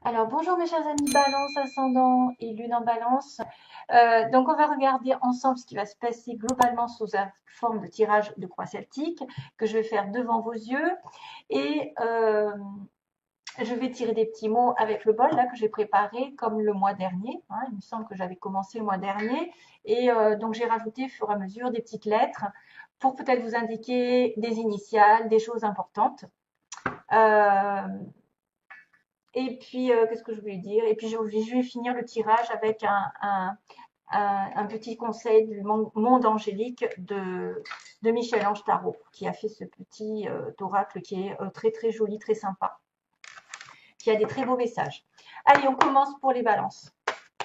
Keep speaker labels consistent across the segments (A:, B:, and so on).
A: Alors bonjour mes chers amis Balance, ascendant et lune en Balance. Donc on va regarder ensemble ce qui va se passer globalement sous la forme de tirage de croix celtique que je vais faire devant vos yeux. Et je vais tirer des petits mots avec le bol là que j'ai préparé comme le mois dernier, hein. Il me semble que j'avais commencé le mois dernier. Et donc j'ai rajouté au fur et à mesure des petites lettres pour peut-être vous indiquer des initiales, des choses importantes. Euh, Et puis, qu'est-ce que je voulais dire? Et puis, je vais finir le tirage avec un petit conseil du monde angélique de Michel-Ange Tarot, qui a fait ce petit oracle qui est très très joli, très sympa, qui a des très beaux messages. Allez, on commence pour les balances.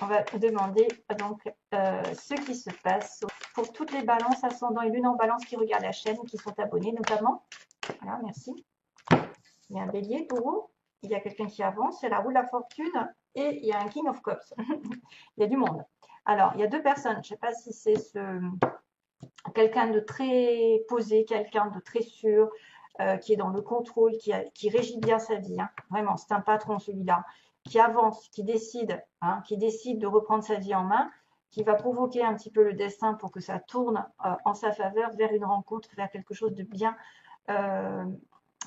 A: On va demander donc ce qui se passe pour toutes les balances ascendant et lune en balance qui regardent la chaîne, qui sont abonnés notamment. Voilà, merci. Il y a un bélier, taureau, il y a quelqu'un qui avance, c'est la roue de la fortune et il y a un King of Cups. Il y a du monde. Alors, il y a deux personnes, je ne sais pas si c'est quelqu'un de très posé, quelqu'un de très sûr, qui est dans le contrôle, qui régit bien sa vie. Hein. Vraiment, c'est un patron celui-là, qui avance, qui décide de reprendre sa vie en main, qui va provoquer un petit peu le destin pour que ça tourne en sa faveur vers une rencontre, vers quelque chose de bien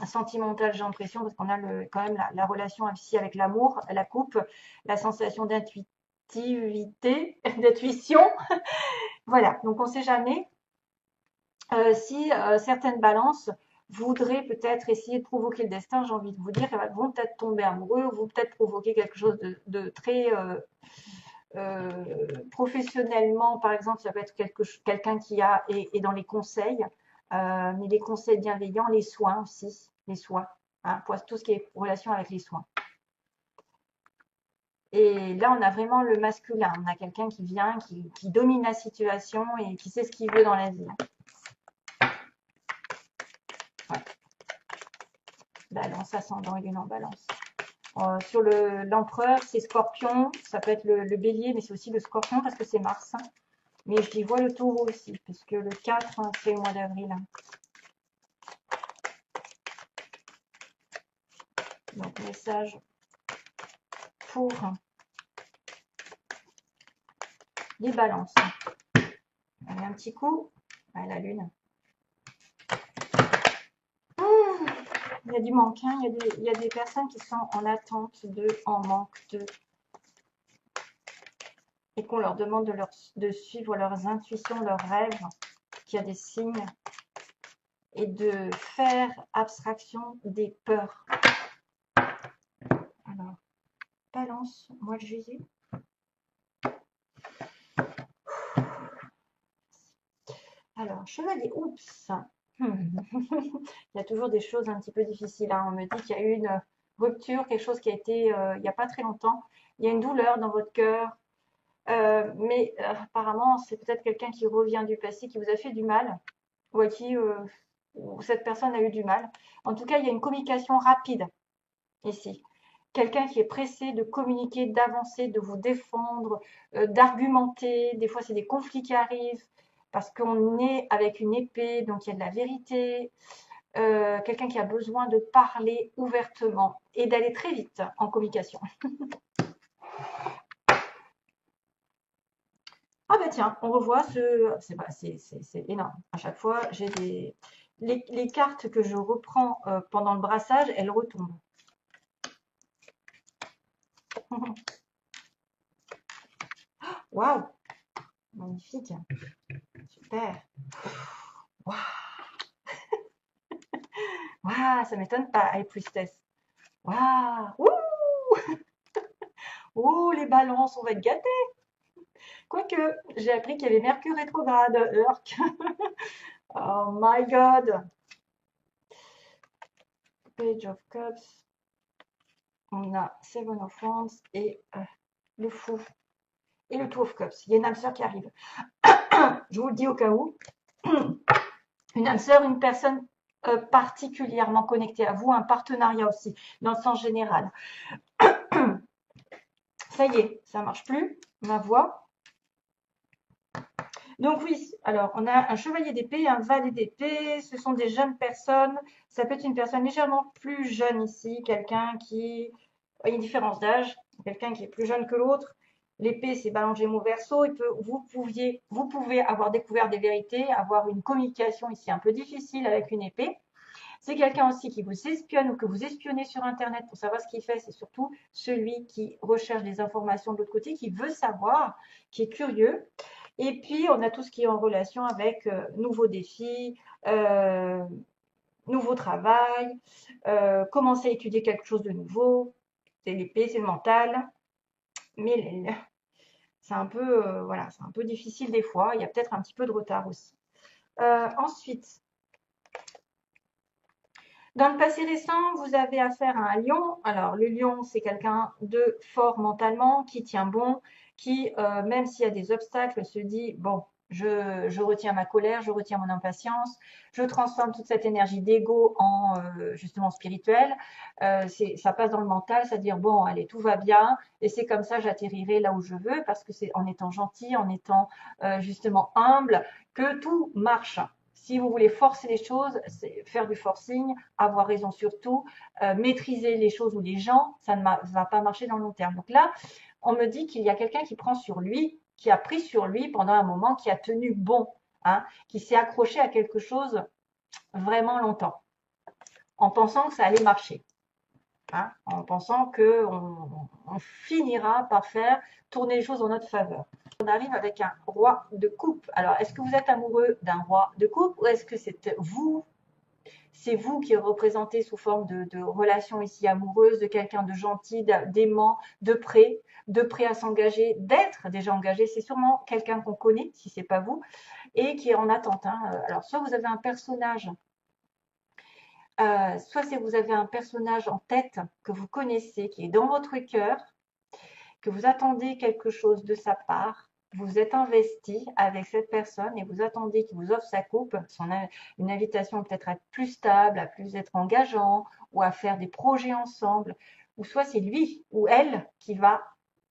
A: sentimentale, j'ai l'impression, parce qu'on a quand même la relation ici avec l'amour, la coupe, la sensation d'intuitivité, d'intuition. Voilà, donc on ne sait jamais si certaines balances voudraient peut-être essayer de provoquer le destin, j'ai envie de vous dire, elles vont peut-être tomber amoureux, ou vont peut-être provoquer quelque chose de très professionnellement, par exemple, ça peut être quelqu'un qui est dans les conseils, mais les conseils bienveillants, les soins aussi, les soins, hein, pour tout ce qui est relation avec les soins. Et là, on a vraiment le masculin, on a quelqu'un qui vient, qui domine la situation et qui sait ce qu'il veut dans la vie. Ouais. Balance, ascendant et lune en balance. Sur l'empereur, c'est scorpion, ça peut être le bélier, mais c'est aussi le scorpion parce que c'est Mars. Hein. Mais j'y vois le taureau aussi, puisque le 4, hein, c'est le mois d'avril. Hein. Donc, message pour les balances. Allez, un petit coup à la lune. Il y a du manque, hein. Il y a des personnes qui sont en attente en manque de, et qu'on leur demande de suivre leurs intuitions, leurs rêves, qu'il y a des signes, et de faire abstraction des peurs. Alors, balance, mois de juillet. Alors, chevalier, oups. Il y a toujours des choses un petit peu difficiles. Hein. On me dit qu'il y a eu une rupture, quelque chose qui a été il n'y a pas très longtemps. Il y a une douleur dans votre cœur. Mais apparemment, c'est peut-être quelqu'un qui revient du passé, qui vous a fait du mal, ou à qui cette personne a eu du mal. En tout cas, il y a une communication rapide ici. Quelqu'un qui est pressé de communiquer, d'avancer, de vous défendre, d'argumenter. Des fois, c'est des conflits qui arrivent parce qu'on est avec une épée, donc il y a de la vérité. Quelqu'un qui a besoin de parler ouvertement et d'aller très vite en communication. Ah bah tiens, on revoit c'est énorme. À chaque fois, j'ai les cartes que je reprends pendant le brassage, elles retombent. Waouh, magnifique, super. Waouh, waouh, ça m'étonne pas, High Priestess. Waouh, ouh, les balances, on va être gâtés. Quoique, j'ai appris qu'il y avait Mercure rétrograde, Urk. Oh my god. Page of Cups. On a Seven of Wands et le fou. Et le Two of Cups. Il y a une âme sœur qui arrive. Je vous le dis au cas où. Une âme sœur, une personne particulièrement connectée à vous, un partenariat aussi, dans le sens général. Ça y est, ça marche plus, ma voix. Donc oui, alors on a un chevalier d'épée, un valet d'épée, ce sont des jeunes personnes, ça peut être une personne légèrement plus jeune ici, quelqu'un qui Il y a une différence d'âge, quelqu'un qui est plus jeune que l'autre. L'épée, c'est Balance Gémeaux Verseau. Vous pouvez avoir découvert des vérités, avoir une communication ici un peu difficile avec une épée. C'est quelqu'un aussi qui vous espionne ou que vous espionnez sur Internet pour savoir ce qu'il fait. C'est surtout celui qui recherche des informations de l'autre côté, qui veut savoir, qui est curieux. Et puis, on a tout ce qui est en relation avec nouveaux défis, euh, nouveau travail, commencer à étudier quelque chose de nouveau. C'est l'épée, c'est le mental. Mais c'est un peu, voilà, c'est un peu difficile des fois. Il y a peut-être un petit peu de retard aussi. Ensuite, dans le passé récent, vous avez affaire à un lion. Alors, le lion, c'est quelqu'un de fort mentalement, qui tient bon, qui, même s'il y a des obstacles, se dit, bon, je retiens ma colère, je retiens mon impatience, je transforme toute cette énergie d'ego en justement spirituel. Ça passe dans le mental, c'est-à-dire, bon, allez, tout va bien, et c'est comme ça, j'atterrirai là où je veux, parce que c'est en étant gentil, en étant justement humble, que tout marche. Si vous voulez forcer les choses, c'est faire du forcing, avoir raison sur tout, maîtriser les choses ou les gens, ça ne va pas marcher dans le long terme. Donc là, on me dit qu'il y a quelqu'un qui prend sur lui, qui a pris sur lui pendant un moment, qui a tenu bon, hein, qui s'est accroché à quelque chose vraiment longtemps, en pensant que ça allait marcher. Hein, en pensant qu'on finira par faire tourner les choses en notre faveur. On arrive avec un roi de coupe. Alors, est-ce que vous êtes amoureux d'un roi de coupe ou est-ce que c'est vous qui représentez sous forme de relation ici amoureuse, de quelqu'un de gentil, d'aimant, de prêt à s'engager, d'être déjà engagé. C'est sûrement quelqu'un qu'on connaît, si c'est pas vous, et qui est en attente. Hein. Alors, soit vous avez un personnage, soit si vous avez un personnage en tête que vous connaissez, qui est dans votre cœur, que vous attendez quelque chose de sa part, vous êtes investi avec cette personne et vous attendez qu'il vous offre sa coupe, une invitation peut-être à être plus stable, à plus être engageant ou à faire des projets ensemble, ou soit c'est lui ou elle qui va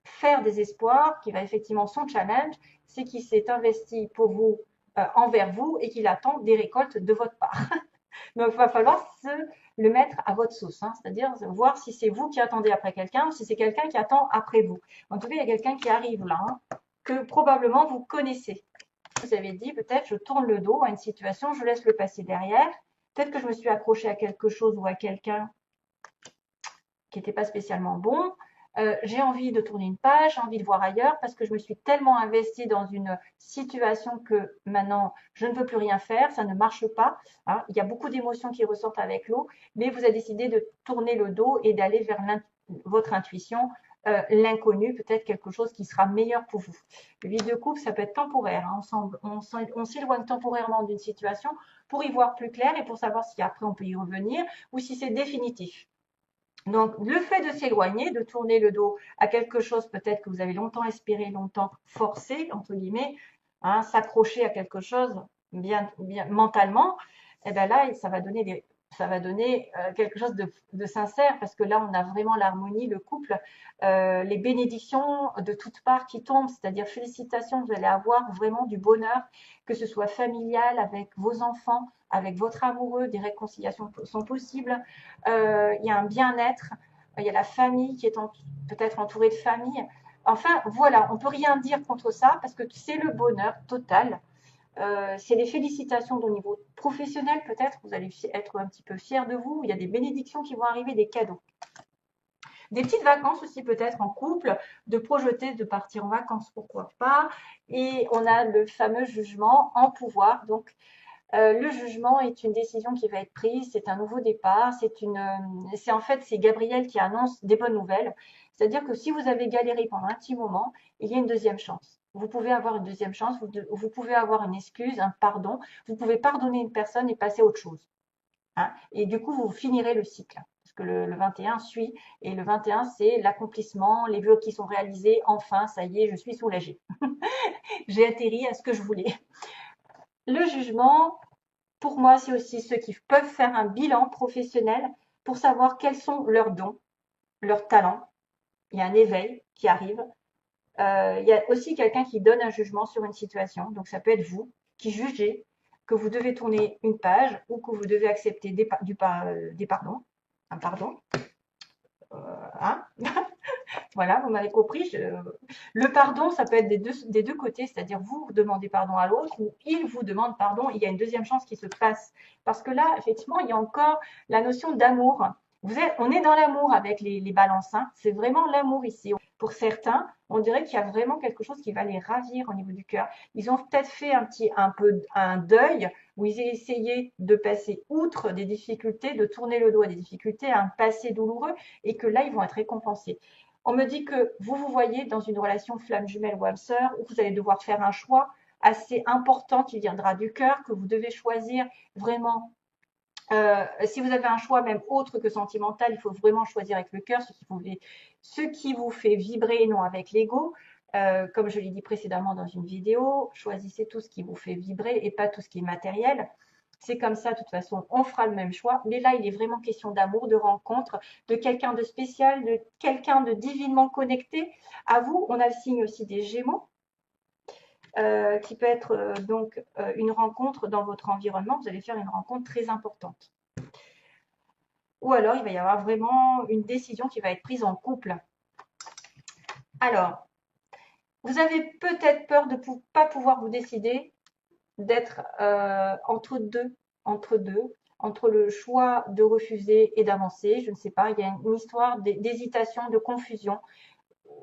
A: faire des espoirs, qui va effectivement son challenge, c'est qu'il s'est investi pour vous, envers vous et qu'il attend des récoltes de votre part. Donc, il va falloir le mettre à votre sauce, hein, c'est-à-dire voir si c'est vous qui attendez après quelqu'un ou si c'est quelqu'un qui attend après vous. En tout cas, il y a quelqu'un qui arrive là, hein, que probablement vous connaissez. Vous avez dit, peut-être je tourne le dos à une situation, je laisse le passé derrière. Peut-être que je me suis accrochée à quelque chose ou à quelqu'un qui n'était pas spécialement bon. J'ai envie de tourner une page, j'ai envie de voir ailleurs parce que je me suis tellement investie dans une situation que maintenant je ne peux plus rien faire, ça ne marche pas. Hein. Il y a beaucoup d'émotions qui ressortent avec l'eau, mais vous avez décidé de tourner le dos et d'aller vers votre intuition, l'inconnu, peut-être quelque chose qui sera meilleur pour vous. Le vide de couple, ça peut être temporaire. Hein. On s'éloigne temporairement d'une situation pour y voir plus clair et pour savoir si après on peut y revenir ou si c'est définitif. Donc, le fait de s'éloigner, de tourner le dos à quelque chose peut-être que vous avez longtemps espéré, longtemps forcé, entre guillemets, hein, s'accrocher à quelque chose bien mentalement, et bien là, ça va donner quelque chose de sincère parce que là, on a vraiment l'harmonie, le couple, les bénédictions de toutes parts qui tombent, c'est-à-dire félicitations, vous allez avoir vraiment du bonheur, que ce soit familial, avec vos enfants, avec votre amoureux, des réconciliations sont possibles. Il y a un bien-être, il y a la famille qui est peut-être entourée de famille. Enfin, voilà, on ne peut rien dire contre ça parce que c'est le bonheur total. C'est les félicitations au niveau professionnel, peut-être. Vous allez être un petit peu fiers de vous. Il y a des bénédictions qui vont arriver, des cadeaux. Des petites vacances aussi, peut-être en couple, de projeter de partir en vacances, pourquoi pas. Et on a le fameux jugement en pouvoir. Donc, le jugement est une décision qui va être prise, c'est un nouveau départ, c'est Gabriel qui annonce des bonnes nouvelles. C'est-à-dire que si vous avez galéré pendant un petit moment, il y a une deuxième chance. Vous pouvez avoir une deuxième chance, vous pouvez avoir une excuse, un pardon, vous pouvez pardonner une personne et passer à autre chose. Hein. Et du coup, vous finirez le cycle. Parce que le 21 suit, et le 21, c'est l'accomplissement, les vœux qui sont réalisés, enfin, ça y est, je suis soulagée. J'ai atterri à ce que je voulais. Le jugement, pour moi, c'est aussi ceux qui peuvent faire un bilan professionnel pour savoir quels sont leurs dons, leurs talents. Il y a un éveil qui arrive. Il y a aussi quelqu'un qui donne un jugement sur une situation. Donc, ça peut être vous qui jugez que vous devez tourner une page ou que vous devez accepter des pardons, un pardon, Hein. Voilà, vous m'avez compris. Le pardon, ça peut être des deux côtés, c'est-à-dire vous demandez pardon à l'autre ou il vous demande pardon. Il y a une deuxième chance qui se passe. Parce que là, effectivement, il y a encore la notion d'amour. On est dans l'amour avec les balances. Hein. C'est vraiment l'amour ici. Pour certains, on dirait qu'il y a vraiment quelque chose qui va les ravir au niveau du cœur. Ils ont peut-être fait un peu un deuil où ils ont essayé de passer outre des difficultés, de tourner le dos à des difficultés, à un passé douloureux, et que là, ils vont être récompensés. On me dit que vous vous voyez dans une relation flamme jumelle ou âme sœur où vous allez devoir faire un choix assez important qui viendra du cœur, que vous devez choisir vraiment. Si vous avez un choix même autre que sentimental, il faut vraiment choisir avec le cœur, ce qui vous fait vibrer et non avec l'ego. Comme je l'ai dit précédemment dans une vidéo, choisissez tout ce qui vous fait vibrer et pas tout ce qui est matériel. C'est comme ça, de toute façon, on fera le même choix. Mais là, il est vraiment question d'amour, de rencontre, de quelqu'un de spécial, de quelqu'un de divinement connecté. À vous, on a le signe aussi des Gémeaux, qui peut être donc une rencontre dans votre environnement. Vous allez faire une rencontre très importante. Ou alors, il va y avoir vraiment une décision qui va être prise en couple. Alors, vous avez peut-être peur de ne pas pouvoir vous décider, d'être entre deux, entre le choix de refuser et d'avancer. Je ne sais pas, il y a une histoire d'hésitation, de confusion.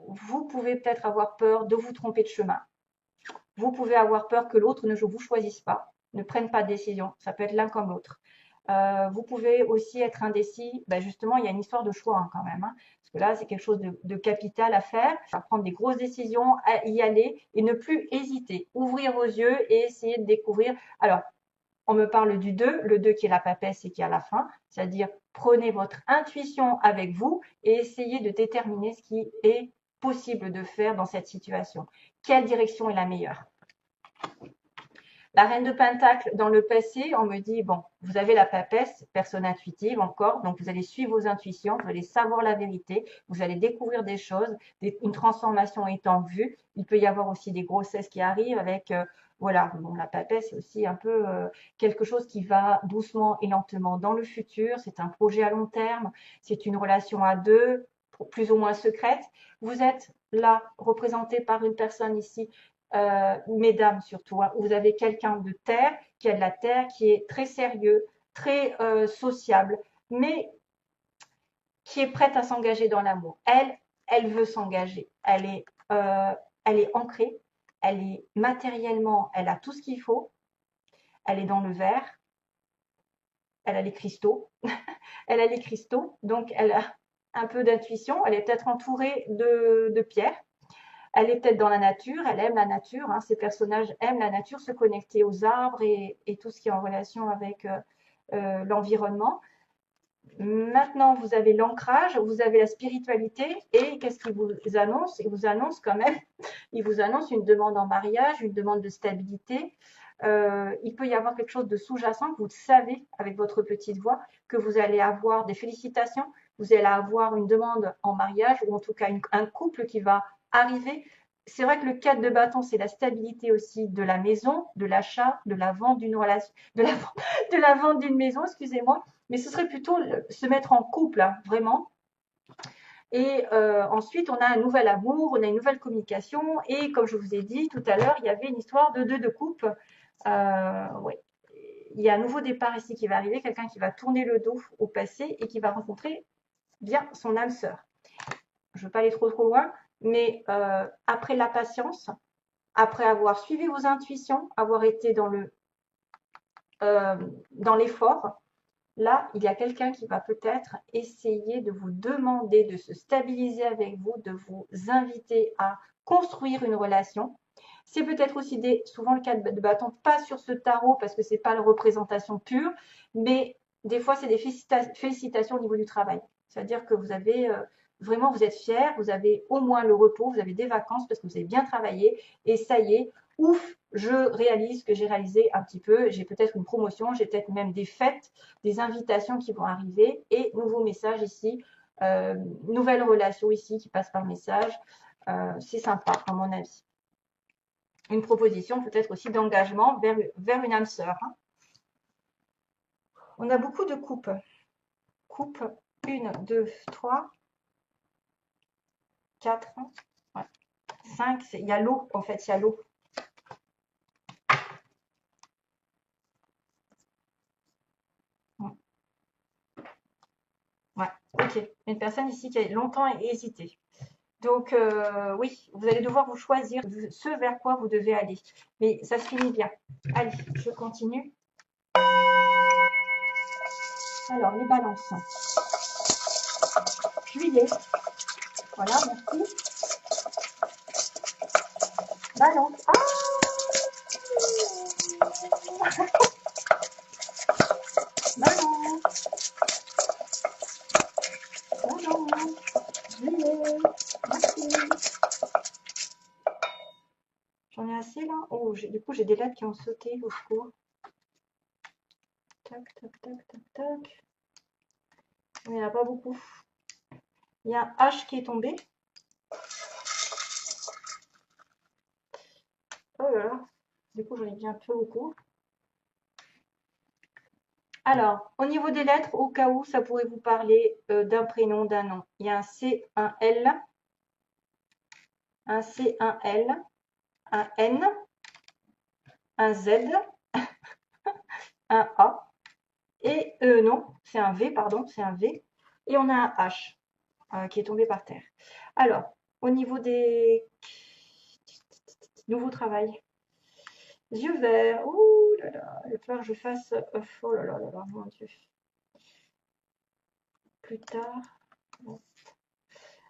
A: Vous pouvez peut-être avoir peur de vous tromper de chemin. Vous pouvez avoir peur que l'autre ne vous choisisse pas, ne prenne pas de décision. Ça peut être l'un comme l'autre. Vous pouvez aussi être indécis. Ben justement, il y a une histoire de choix hein, quand même. Hein, parce que là, c'est quelque chose de capital à faire. À prendre des grosses décisions, à y aller et ne plus hésiter. Ouvrir vos yeux et essayer de découvrir. Alors, on me parle du 2, le 2 qui est la papesse et qui est à la fin. C'est-à-dire, prenez votre intuition avec vous et essayez de déterminer ce qui est possible de faire dans cette situation. Quelle direction est la meilleure? La reine de Pentacle, dans le passé, on me dit, bon, vous avez la papesse, personne intuitive encore, donc vous allez suivre vos intuitions, vous allez savoir la vérité, vous allez découvrir des choses, une transformation est en vue. Il peut y avoir aussi des grossesses qui arrivent avec, voilà, bon, la papesse, c'est aussi un peu quelque chose qui va doucement et lentement dans le futur. C'est un projet à long terme, c'est une relation à deux, plus ou moins secrète. Vous êtes là, représenté par une personne ici mesdames surtout, hein, vous avez quelqu'un de terre, qui a de la terre, qui est très sérieux, très sociable, mais qui est prête à s'engager dans l'amour. Elle veut s'engager. Elle est ancrée, elle est matériellement, elle a tout ce qu'il faut, elle est dans le verre, elle a les cristaux, elle a les cristaux, donc elle a un peu d'intuition, elle est peut-être entourée de pierres. Elle est peut-être dans la nature, elle aime la nature, hein, ces personnages aiment la nature, se connecter aux arbres et tout ce qui est en relation avec l'environnement. Maintenant, vous avez l'ancrage, vous avez la spiritualité et qu'est-ce qu'il vous annonce? Il vous annonce quand même, il vous annonce une demande en mariage, une demande de stabilité. Il peut y avoir quelque chose de sous-jacent que vous savez avec votre petite voix, que vous allez avoir des félicitations, vous allez avoir une demande en mariage ou en tout cas un couple qui va arriver. C'est vrai que le 4 de bâton, c'est la stabilité aussi de la maison, de l'achat, de la vente d'une relation, de la vente d'une maison, excusez-moi. Mais ce serait plutôt se mettre en couple, hein, vraiment. Et ensuite, on a un nouvel amour, on a une nouvelle communication. Et comme je vous ai dit tout à l'heure, il y avait une histoire de deux de couple. Ouais. Il y a un nouveau départ ici qui va arriver, quelqu'un qui va tourner le dos au passé et qui va rencontrer bien son âme sœur. Je ne veux pas aller trop loin, mais après la patience, après avoir suivi vos intuitions, avoir été dans l'effort, là, il y a quelqu'un qui va peut-être essayer de vous demander de se stabiliser avec vous, de vous inviter à construire une relation. C'est peut-être aussi souvent le cas de bâton, pas sur ce tarot parce que c'est pas la représentation pure, mais des fois c'est des félicitations au niveau du travail. C'est-à-dire que vous avez vraiment, vous êtes fier, vous avez au moins le repos, vous avez des vacances parce que vous avez bien travaillé et ça y est, ouf, je réalise ce que j'ai réalisé un petit peu, j'ai peut-être une promotion, j'ai peut-être même des fêtes, des invitations qui vont arriver et nouveaux messages ici, nouvelle relation ici qui passe par message. C'est sympa à mon avis. Une proposition peut-être aussi d'engagement vers une âme sœur. Hein. On a beaucoup de coupes. Coupe 1, 2, 3, 4, ouais. 5, il y a l'eau, en fait, il y a l'eau. Ouais, ok. Une personne ici qui a longtemps hésité. Donc, oui, vous allez devoir vous choisir ce vers quoi vous devez aller. Mais ça se finit bien. Allez, je continue. Alors, les balances. Juillet. Voilà, merci. Balance. Ah balance. Balance. Juillet. Merci. J'en ai assez là. Oh, du coup, j'ai des lettres qui ont sauté au secours. Tac, tac, tac, tac, tac. Il n'y en a pas beaucoup. Il y a un H qui est tombé. Oh là là. Du coup, j'en ai bien peu beaucoup. Alors, au niveau des lettres, au cas où ça pourrait vous parler d'un prénom, d'un nom. Il y a un C, un L, un C, un L, un N, un Z, un A. Et non, c'est un V, pardon, c'est un V. Et on a un H qui est tombé par terre. Alors, au niveau des nouveaux travail, yeux verts, ouh là là, il va falloir que je fasse, oh là là là là, mon Dieu. Plus tard.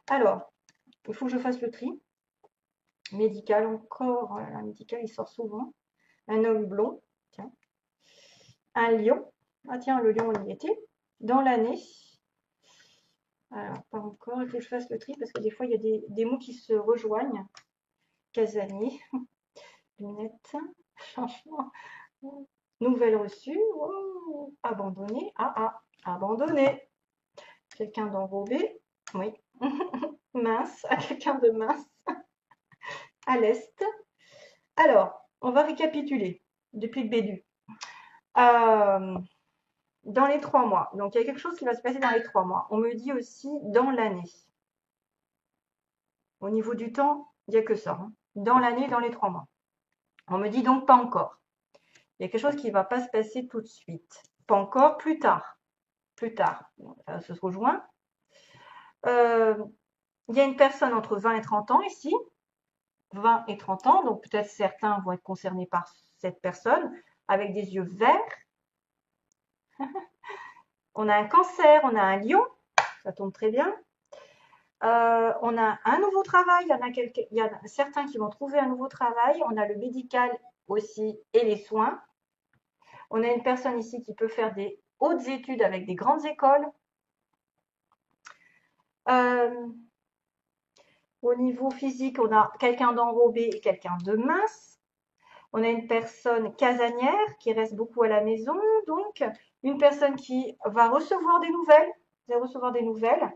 A: Alors, il faut que je fasse le tri. Médical encore, oh là là, médical, il sort souvent. Un homme blond, tiens. Un lion, ah tiens, le lion, on y était. Dans l'année. Alors, pas encore, il faut que je fasse le tri parce que des fois, il y a des mots qui se rejoignent. Casanier, lunettes, changement, nouvelle reçue, oh, abandonné, abandonné. Quelqu'un d'enrobé, oui. Mince, à quelqu'un de mince, à l'est. Alors, on va récapituler depuis le début. Dans les 3 mois. Donc, il y a quelque chose qui va se passer dans les 3 mois. On me dit aussi dans l'année. Au niveau du temps, il n'y a que ça. Hein. Dans l'année, dans les 3 mois. On me dit donc pas encore. Il y a quelque chose qui ne va pas se passer tout de suite. Pas encore, plus tard. Plus tard. Ça se rejoint. Il y a une personne entre 20 et 30 ans ici. 20 et 30 ans. Donc, peut-être certains vont être concernés par cette personne avec des yeux verts. On a un cancer, on a un lion. Ça tombe très bien. On a un nouveau travail, il y en a certains qui vont trouver un nouveau travail. On a le médical aussi et les soins. On a une personne ici qui peut faire des hautes études avec des grandes écoles. Au niveau physique, on a quelqu'un d'enrobé et quelqu'un de mince. On a une personne casanière qui reste beaucoup à la maison. Donc, une personne qui va recevoir des nouvelles. Vous allez recevoir des nouvelles.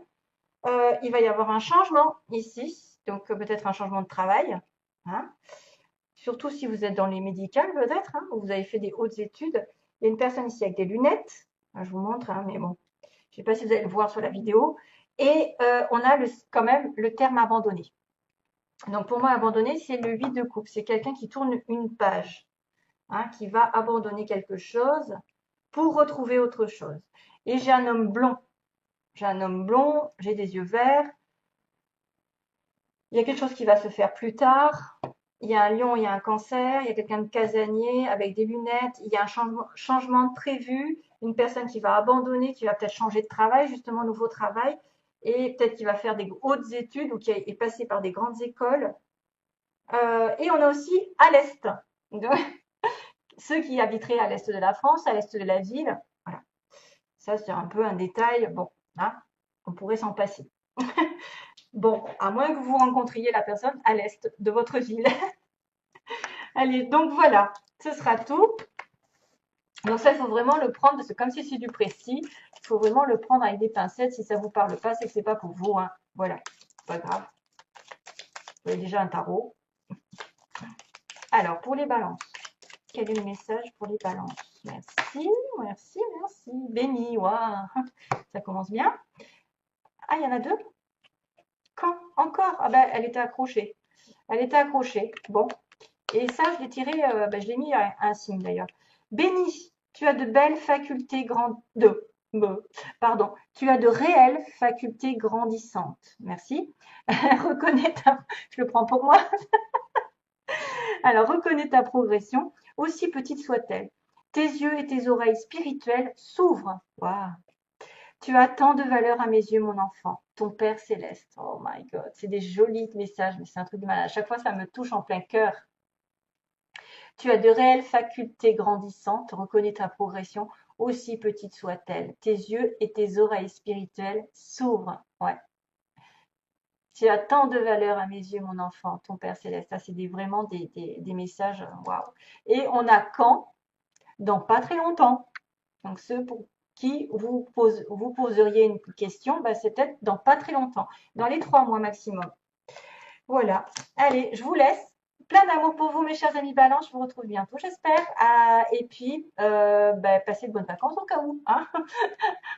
A: Il va y avoir un changement ici, donc peut-être un changement de travail. Hein. Surtout si vous êtes dans les médicales, peut-être, hein, où vous avez fait des hautes études. Il y a une personne ici avec des lunettes. Je vous montre, hein, mais bon, je ne sais pas si vous allez le voir sur la vidéo. Et on a quand même le terme abandonné. Donc pour moi, abandonné, c'est le 8 de coupe. C'est quelqu'un qui tourne une page, hein, qui va abandonner quelque chose pour retrouver autre chose. Et j'ai un homme blond. J'ai un homme blond, j'ai des yeux verts. Il y a quelque chose qui va se faire plus tard. Il y a un lion, il y a un cancer, il y a quelqu'un de casanier avec des lunettes, il y a un changement de prévu, une personne qui va abandonner, qui va peut-être changer de travail, justement nouveau travail, et peut-être qui va faire des hautes études ou qui est passé par des grandes écoles. Et on a aussi à l'Est, ceux qui habiteraient à l'Est de la France, à l'Est de la ville. Voilà. Ça, c'est un peu un détail. Bon, hein, on pourrait s'en passer. Bon, à moins que vous rencontriez la personne à l'Est de votre ville. Allez, donc voilà, ce sera tout. Donc ça, il faut vraiment le prendre, parce que comme si c'est du précis, il faut vraiment le prendre avec des pincettes. Si ça ne vous parle pas, c'est que ce n'est pas pour vous. Hein. Voilà, pas grave. Vous avez déjà un tarot. Alors, pour les balances, quel est le message pour les balances? Merci, merci, merci. Béni, waouh, ça commence bien. Ah, il y en a deux. Quand? Encore? Ah ben, elle était accrochée. Elle était accrochée. Bon. Et ça, je l'ai tiré, je l'ai mis à un signe d'ailleurs. Béni, tu as de belles facultés pardon, tu as de réelles facultés grandissantes. Merci. Reconnais je le prends pour moi. Alors, reconnais ta progression, aussi petite soit-elle. Tes yeux et tes oreilles spirituelles s'ouvrent. Waouh. Tu as tant de valeur à mes yeux, mon enfant, ton Père céleste. Oh my God, c'est des jolis messages, mais c'est un truc de malade. À chaque fois, ça me touche en plein cœur. Tu as de réelles facultés grandissantes, reconnais ta progression, aussi petite soit-elle. Tes yeux et tes oreilles spirituelles s'ouvrent. Ouais. Tu as tant de valeur à mes yeux, mon enfant, ton Père céleste. Ça, c'est vraiment des messages, waouh. Et on a quand? Dans pas très longtemps. Donc, ceux pour qui vous poseriez une question, bah, c'est peut-être dans pas très longtemps, dans les 3 mois maximum. Voilà. Allez, je vous laisse. Plein d'amour pour vous, mes chers amis Balance. Je vous retrouve bientôt, j'espère. Et puis, passez de bonnes vacances au cas où. Hein.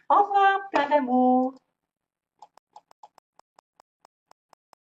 A: Au revoir. Plein d'amour.